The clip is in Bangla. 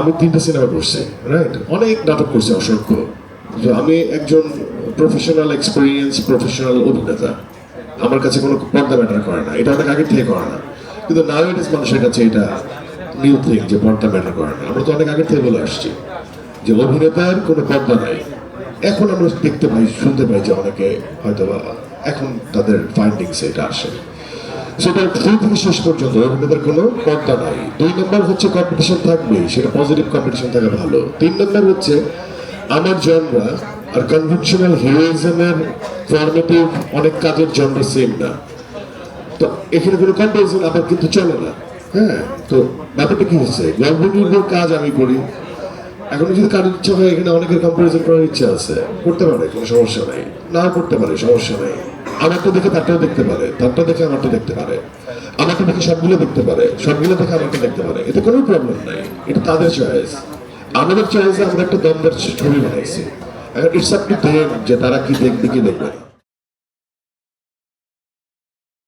আমি 3টা সিনেমা করছি, রাইট? অনেক নাটক করছি, অসংখ্য। তো আমি একজন প্রফেশনাল প্রফেশনাল অভিনেতা। আমার কাছে কোনো পর্দা ম্যাটার করে না, এটা অনেক আগে থেকে করে না। কিন্তু নাও ইট ইজ মানুষের কাছে এটা নিউ থিং যে পর্দা ম্যাটার করে না। আমরা তো অনেক আগে থেকে বলে আসছি যে অভিনেতার কোনো পর্দা নাই। এখন আমরা দেখতে পাই, শুনতে পাই যে অনেকে হয়তো এখন তাদের ফাইন্ডিংস এটা আসে। সেটা শুরু থেকে শেষ পর্যন্ত অভিনেতার কোনো পর্দা নাই। 2 নম্বর হচ্ছে কম্পিটিশন থাকবেই, সেটা পজিটিভ কম্পিটিশন থাকা ভালো। 3 নম্বর হচ্ছে আমার জনরা আর কনভেনশনাল হিরোইজমের ফর্মেটিভ অনেক কাজের জনরা সেম না। তো এখানে কোনো কম্পারিজন আবার কিন্তু চলে না। হ্যাঁ, তো ব্যাপারটা কি হচ্ছে, গল্প নির্ভর কাজ আমি করি। এখন যদি কারোর ইচ্ছা হয়, এখানে অনেকের কম্পারিজন করার ইচ্ছা আছে, করতে পারে, কোনো সমস্যা নাই। নাও করতে পারে, সমস্যা নাই। আমারটা দেখে তারটাও দেখতে পারে, তারটা দেখে আমারটা দেখতে পারে, আমারটা দেখে সবগুলো দেখতে পারে, সবগুলো দেখে আমারটা দেখতে পারে। এতে কোনো প্রবলেম নাই, এটা তাদের চয়েস। আমাদের চয়েসে আমরা একটা দমদার ছবি বানাইছি। এখন ইটস আপ টু দেম যে তারা কি দেখবে কি দেখবে না।